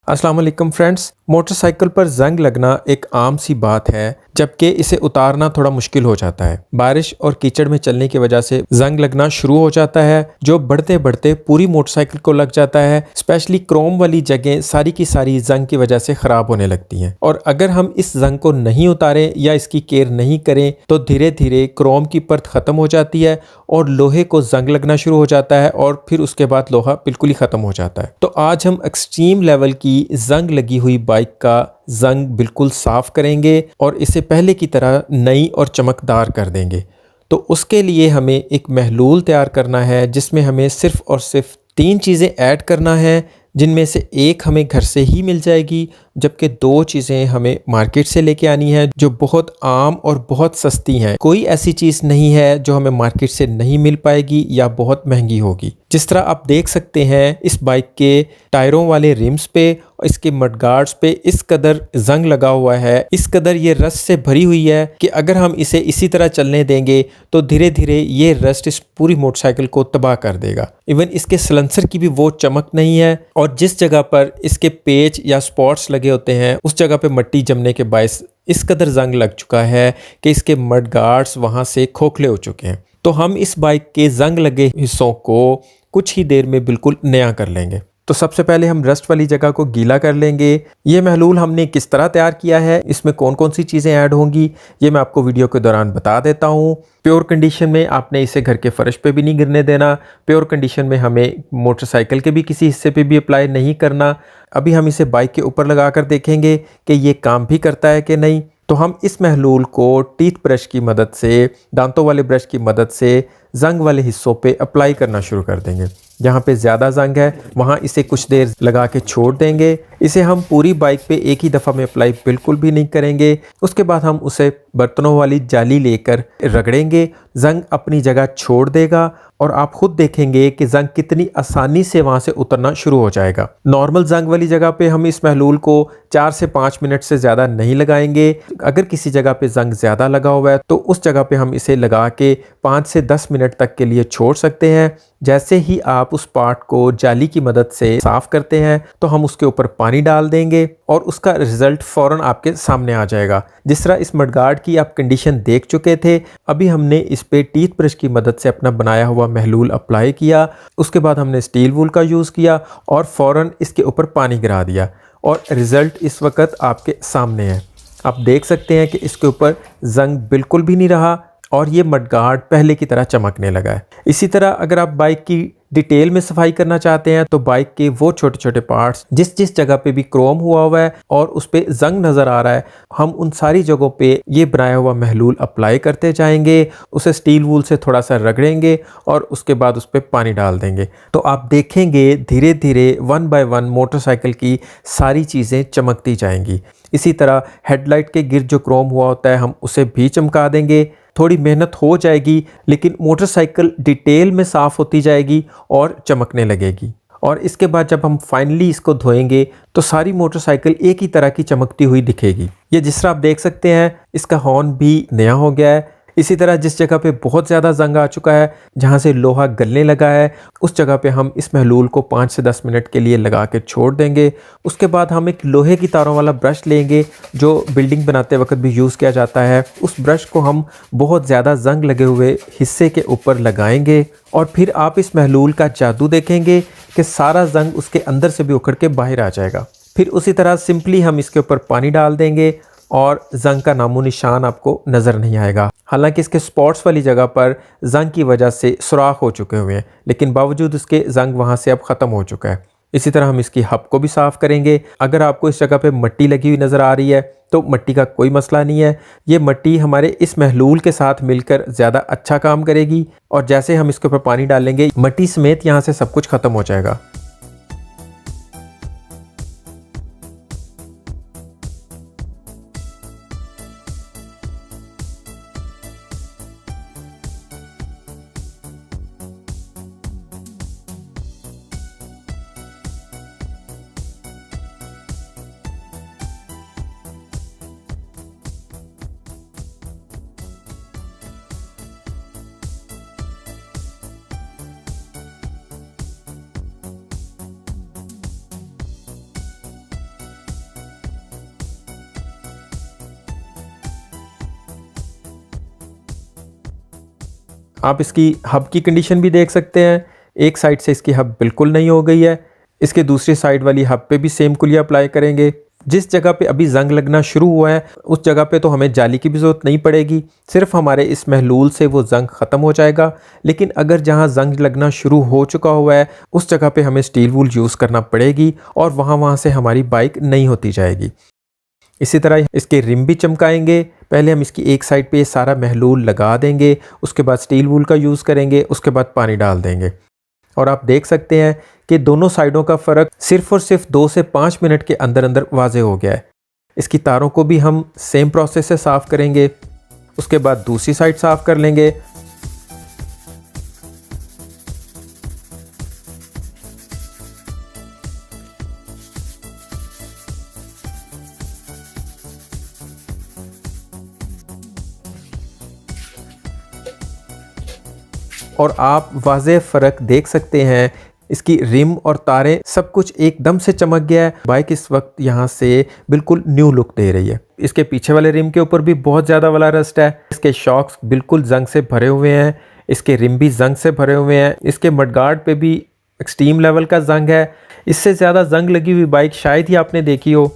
अस्सलाम वालेकुम friends. Motorcycle पर जंग लगना एक आम सी बात है, जबकि इसे उतारना थोड़ा मुश्किल हो जाता है। बारिश और कीचड़ में चलने की वजह से जंग लगना शुरू हो जाता है, जो बढ़ते बढ़ते पूरी मोटरसाइकिल को लग जाता है। स्पेशली क्रोम वाली जगह सारी की सारी जंग की वजह से खराब होने लगती हैं। और अगर हम इस जंग को नहीं उतारें या इसकी केयर नहीं करें तो धीरे धीरे क्रोम की परत खत्म हो जाती है और लोहे को जंग लगना शुरू हो जाता है और फिर उसके बाद लोहा बिल्कुल ही खत्म हो जाता है। तो आज हम एक्सट्रीम लेवल की जंग लगी हुई बाइक का जंग बिल्कुल साफ करेंगे और इसे पहले की तरह नई और चमकदार कर देंगे। तो उसके लिए हमें एक महलूल तैयार करना है, जिसमें हमें सिर्फ और सिर्फ 3 चीज़ें ऐड करना है, जिनमें से एक हमें घर से ही मिल जाएगी, जबकि 2 चीज़ें हमें मार्केट से लेके आनी है, जो बहुत आम और बहुत सस्ती हैं। कोई ऐसी चीज़ नहीं है जो हमें मार्केट से नहीं मिल पाएगी या बहुत महंगी होगी। जिस तरह आप देख सकते हैं, इस बाइक के टायरों वाले रिम्स पे और इसके मडगार्ड्स पे इस कदर जंग लगा हुआ है, इस कदर ये रस्ट से भरी हुई है कि अगर हम इसे इसी तरह चलने देंगे तो धीरे धीरे ये रस्ट इस पूरी मोटरसाइकिल को तबाह कर देगा। इवन इसके सलेंसर की भी वो चमक नहीं है और जिस जगह पर इसके पेच या स्पॉट्स लगे होते हैं उस जगह पे मिट्टी जमने के बायस इस कदर जंग लग चुका है कि इसके मड गार्ड्स वहाँ से खोखले हो चुके हैं। तो हम इस बाइक के जंग लगे हिस्सों को कुछ ही देर में बिल्कुल नया कर लेंगे। तो सबसे पहले हम रस्ट वाली जगह को गीला कर लेंगे। ये महलूल हमने किस तरह तैयार किया है, इसमें कौन कौन सी चीज़ें ऐड होंगी, ये मैं आपको वीडियो के दौरान बता देता हूँ। प्योर कंडीशन में आपने इसे घर के फर्श पे भी नहीं गिरने देना। प्योर कंडीशन में हमें मोटरसाइकिल के भी किसी हिस्से पे भी अप्लाई नहीं करना। अभी हम इसे बाइक के ऊपर लगा कर देखेंगे कि ये काम भी करता है कि नहीं। तो हम इस महलूल को टीथ ब्रश की मदद से, दांतों वाले ब्रश की मदद से जंग वाले हिस्सों पे अप्लाई करना शुरू कर देंगे। जहाँ पे ज़्यादा जंग है वहाँ इसे कुछ देर लगा के छोड़ देंगे। इसे हम पूरी बाइक पे एक ही दफ़ा में अप्लाई बिल्कुल भी नहीं करेंगे। उसके बाद हम उसे बर्तनों वाली जाली लेकर रगड़ेंगे। जंग अपनी जगह छोड़ देगा और आप खुद देखेंगे कि जंग कितनी आसानी से वहाँ से उतरना शुरू हो जाएगा। नॉर्मल जंग वाली जगह पे हम इस महलूल को 4 से 5 मिनट से ज़्यादा नहीं लगाएंगे। अगर किसी जगह पे जंग ज़्यादा लगा हुआ है तो उस जगह पे हम इसे लगा के 5 से 10 मिनट तक के लिए छोड़ सकते हैं। जैसे ही आप उस पार्ट को जाली की मदद से साफ करते हैं तो हम उसके ऊपर पानी डाल देंगे और उसका रिजल्ट फ़ौरन आपके सामने आ जाएगा। जिस तरह इस मडगार्ड की आप कंडीशन देख चुके थे, अभी हमने इस पे टीथ ब्रश की मदद से अपना बनाया हुआ महलूल अप्लाई किया। उसके बाद हमने स्टील वूल का यूज़ किया और फ़ौरन इसके ऊपर पानी गिरा दिया और रिज़ल्ट इस वक्त आपके सामने है। आप देख सकते हैं कि इसके ऊपर जंग बिल्कुल भी नहीं रहा और ये मडगार्ड पहले की तरह चमकने लगा है। इसी तरह अगर आप बाइक की डिटेल में सफाई करना चाहते हैं तो बाइक के वो छोटे छोटे पार्ट्स जिस जिस जगह पे भी क्रोम हुआ है और उस पे जंग नज़र आ रहा है, हम उन सारी जगहों पे ये बनाया हुआ महलूल अप्लाई करते जाएंगे। उसे स्टील वूल से थोड़ा सा रगड़ेंगे और उसके बाद उस पर पानी डाल देंगे। तो आप देखेंगे धीरे धीरे 1 बाय 1 मोटरसाइकिल की सारी चीज़ें चमकती जाएंगी। इसी तरह हेडलाइट के गिर्द जो क्रोम हुआ होता है हम उसे भी चमका देंगे। थोड़ी मेहनत हो जाएगी लेकिन मोटरसाइकिल डिटेल में साफ़ होती जाएगी और चमकने लगेगी। और इसके बाद जब हम फाइनली इसको धोएंगे तो सारी मोटरसाइकिल एक ही तरह की चमकती हुई दिखेगी। ये जिस तरह आप देख सकते हैं, इसका हॉर्न भी नया हो गया है। इसी तरह जिस जगह पे बहुत ज़्यादा जंग आ चुका है, जहाँ से लोहा गलने लगा है, उस जगह पे हम इस महलूल को 5 से 10 मिनट के लिए लगा के छोड़ देंगे। उसके बाद हम एक लोहे की तारों वाला ब्रश लेंगे जो बिल्डिंग बनाते वक्त भी यूज़ किया जाता है। उस ब्रश को हम बहुत ज़्यादा जंग लगे हुए हिस्से के ऊपर लगाएंगे और फिर आप इस महलूल का जादू देखेंगे कि सारा जंग उसके अंदर से भी उखड़ के बाहर आ जाएगा। फिर उसी तरह सिंपली हम इसके ऊपर पानी डाल देंगे और जंग का नामो निशान आपको नज़र नहीं आएगा। हालांकि इसके स्पॉट्स वाली जगह पर जंग की वजह से सुराख हो चुके हुए हैं, लेकिन बावजूद उसके जंग वहां से अब ख़त्म हो चुका है। इसी तरह हम इसकी हब को भी साफ़ करेंगे। अगर आपको इस जगह पे मिट्टी लगी हुई नज़र आ रही है तो मिट्टी का कोई मसला नहीं है। ये मिट्टी हमारे इस महलूल के साथ मिलकर ज़्यादा अच्छा काम करेगी और जैसे हम इसके ऊपर पानी डालेंगे मिट्टी समेत यहाँ से सब कुछ ख़त्म हो जाएगा। आप इसकी हब की कंडीशन भी देख सकते हैं। एक साइड से इसकी हब बिल्कुल नहीं हो गई है। इसके दूसरी साइड वाली हब पे भी सेम कुलिया अप्लाई करेंगे। जिस जगह पे अभी जंग लगना शुरू हुआ है उस जगह पे तो हमें जाली की भी ज़रूरत नहीं पड़ेगी, सिर्फ हमारे इस महलूल से वो जंग ख़त्म हो जाएगा। लेकिन अगर जहाँ जंग लगना शुरू हो चुका हुआ है उस जगह पे हमें स्टील वूल यूज़ करना पड़ेगी और वहाँ से हमारी बाइक नहीं होती जाएगी। इसी तरह इसके रिम भी चमकाएंगे। पहले हम इसकी एक साइड पे सारा महलूल लगा देंगे, उसके बाद स्टील वूल का यूज़ करेंगे, उसके बाद पानी डाल देंगे। और आप देख सकते हैं कि दोनों साइडों का फ़र्क सिर्फ और सिर्फ 2 से 5 मिनट के अंदर अंदर वाज़े हो गया है। इसकी तारों को भी हम सेम प्रोसेस से साफ़ करेंगे, उसके बाद दूसरी साइड साफ़ कर लेंगे। और आप वाज़ेह फ़र्क देख सकते हैं, इसकी रिम और तारें सब कुछ एकदम से चमक गया है। बाइक इस वक्त यहाँ से बिल्कुल न्यू लुक दे रही है। इसके पीछे वाले रिम के ऊपर भी बहुत ज़्यादा वाला रस्ट है। इसके शॉक्स बिल्कुल जंग से भरे हुए हैं, इसके रिम भी जंग से भरे हुए हैं। इसके मडगार्ड पे भी एक्सट्रीम लेवल का जंग है। इससे ज़्यादा जंग लगी हुई बाइक शायद ही आपने देखी हो।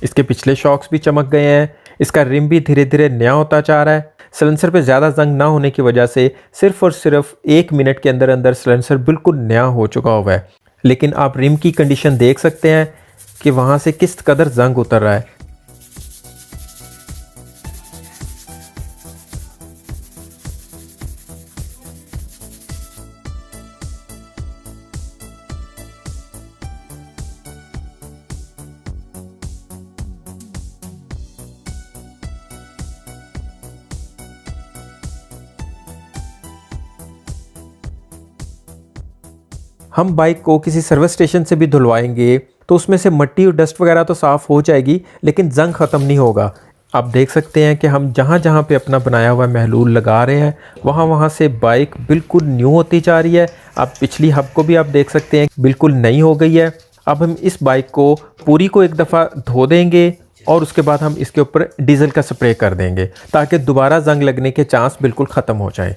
इसके पिछले शॉक्स भी चमक गए हैं। इसका रिम भी धीरे धीरे नया होता जा रहा है। सिलेंसर पे ज़्यादा जंग ना होने की वजह से सिर्फ और सिर्फ 1 मिनट के अंदर अंदर सिलेंसर बिल्कुल नया हो चुका हुआ है। लेकिन आप रिम की कंडीशन देख सकते हैं कि वहाँ से किस कदर जंग उतर रहा है। हम बाइक को किसी सर्विस स्टेशन से भी धुलवाएंगे तो उसमें से मिट्टी और डस्ट वगैरह तो साफ़ हो जाएगी, लेकिन जंग ख़त्म नहीं होगा। आप देख सकते हैं कि हम जहाँ जहाँ पे अपना बनाया हुआ महलूल लगा रहे हैं वहाँ वहाँ से बाइक बिल्कुल न्यू होती जा रही है। आप पिछली हब को भी आप देख सकते हैं बिल्कुल नई हो गई है। अब हम इस बाइक को पूरी को एक दफ़ा धो देंगे और उसके बाद हम इसके ऊपर डीजल का स्प्रे कर देंगे ताकि दोबारा जंग लगने के चांस बिल्कुल ख़त्म हो जाए।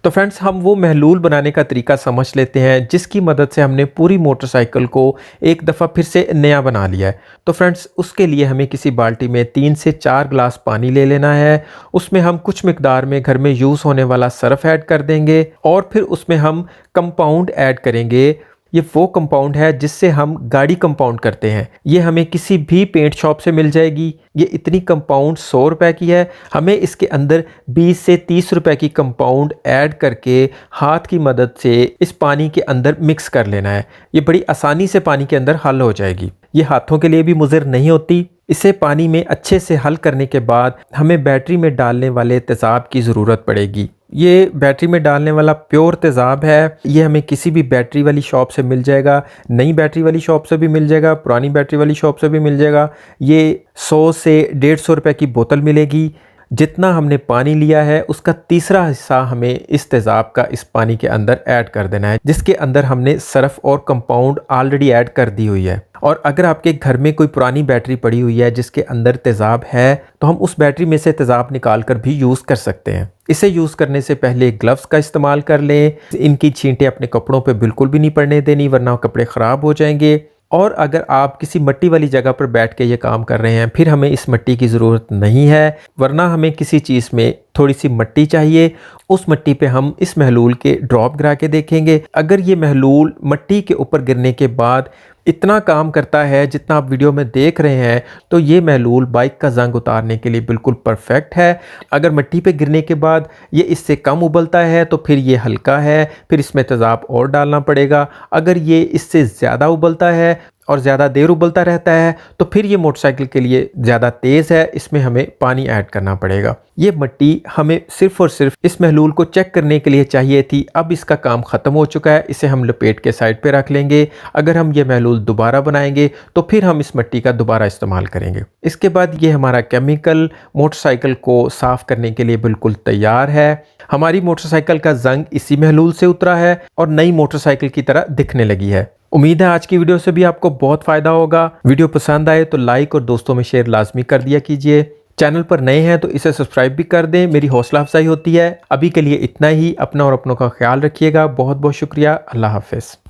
तो फ्रेंड्स, हम वो महलूल बनाने का तरीका समझ लेते हैं जिसकी मदद से हमने पूरी मोटरसाइकिल को एक दफ़ा फिर से नया बना लिया है। तो फ्रेंड्स, उसके लिए हमें किसी बाल्टी में 3 से 4 गिलास पानी ले लेना है। उसमें हम कुछ मिकदार में घर में यूज़ होने वाला सर्फ ऐड कर देंगे और फिर उसमें हम कंपाउंड ऐड करेंगे। ये वो कंपाउंड है जिससे हम गाड़ी कंपाउंड करते हैं। ये हमें किसी भी पेंट शॉप से मिल जाएगी। ये इतनी कंपाउंड 100 रुपए की है। हमें इसके अंदर 20 से 30 रुपए की कंपाउंड ऐड करके हाथ की मदद से इस पानी के अंदर मिक्स कर लेना है। ये बड़ी आसानी से पानी के अंदर हल हो जाएगी। ये हाथों के लिए भी मुज़िर नहीं होती। इसे पानी में अच्छे से हल करने के बाद हमें बैटरी में डालने वाले तेज़ाब की ज़रूरत पड़ेगी। ये बैटरी में डालने वाला प्योर तेज़ाब है। ये हमें किसी भी बैटरी वाली शॉप से मिल जाएगा, नई बैटरी वाली शॉप से भी मिल जाएगा, पुरानी बैटरी वाली शॉप से भी मिल जाएगा। ये 100 से 150 रुपए की बोतल मिलेगी। जितना हमने पानी लिया है उसका तीसरा हिस्सा हमें इस तेज़ाब का इस पानी के अंदर ऐड कर देना है, जिसके अंदर हमने सर्फ और कंपाउंड ऑलरेडी ऐड कर दी हुई है। और अगर आपके घर में कोई पुरानी बैटरी पड़ी हुई है जिसके अंदर तेज़ाब है तो हम उस बैटरी में से तेज़ाब निकाल कर भी यूज़ कर सकते हैं। इसे यूज़ करने से पहले ग्लव्स का इस्तेमाल कर लें। इनकी छींटें अपने कपड़ों पे बिल्कुल भी नहीं पड़ने देनी, वरना कपड़े ख़राब हो जाएंगे। और अगर आप किसी मिट्टी वाली जगह पर बैठ के ये काम कर रहे हैं फिर हमें इस मिट्टी की ज़रूरत नहीं है, वरना हमें किसी चीज़ में थोड़ी सी मिट्टी चाहिए। उस मिट्टी पे हम इस महलूल के ड्रॉप गिरा के देखेंगे। अगर ये महलूल मिट्टी के ऊपर गिरने के बाद इतना काम करता है जितना आप वीडियो में देख रहे हैं, तो ये महलूल बाइक का जंग उतारने के लिए बिल्कुल परफेक्ट है। अगर मिट्टी पे गिरने के बाद ये इससे कम उबलता है तो फिर ये हल्का है, फिर इसमें तेज़ाब और डालना पड़ेगा। अगर ये इससे ज़्यादा उबलता है और ज़्यादा देर उबलता रहता है तो फिर ये मोटरसाइकिल के लिए ज़्यादा तेज़ है, इसमें हमें पानी ऐड करना पड़ेगा। ये मिट्टी हमें सिर्फ़ और सिर्फ इस महलूल को चेक करने के लिए चाहिए थी। अब इसका काम ख़त्म हो चुका है, इसे हम लपेट के साइड पे रख लेंगे। अगर हम ये महलूल दोबारा बनाएंगे तो फिर हम इस मिट्टी का दोबारा इस्तेमाल करेंगे। इसके बाद ये हमारा केमिकल मोटरसाइकिल को साफ़ करने के लिए बिल्कुल तैयार है। हमारी मोटरसाइकिल का जंग इसी महलूल से उतरा है और नई मोटरसाइकिल की तरह दिखने लगी है। उम्मीद है आज की वीडियो से भी आपको बहुत फ़ायदा होगा। वीडियो पसंद आए तो लाइक और दोस्तों में शेयर लाजमी कर दिया कीजिए। चैनल पर नए हैं तो इसे सब्सक्राइब भी कर दें, मेरी हौसला अफजाई होती है। अभी के लिए इतना ही। अपना और अपनों का ख्याल रखिएगा। बहुत बहुत शुक्रिया। अल्लाह हाफ़िज़।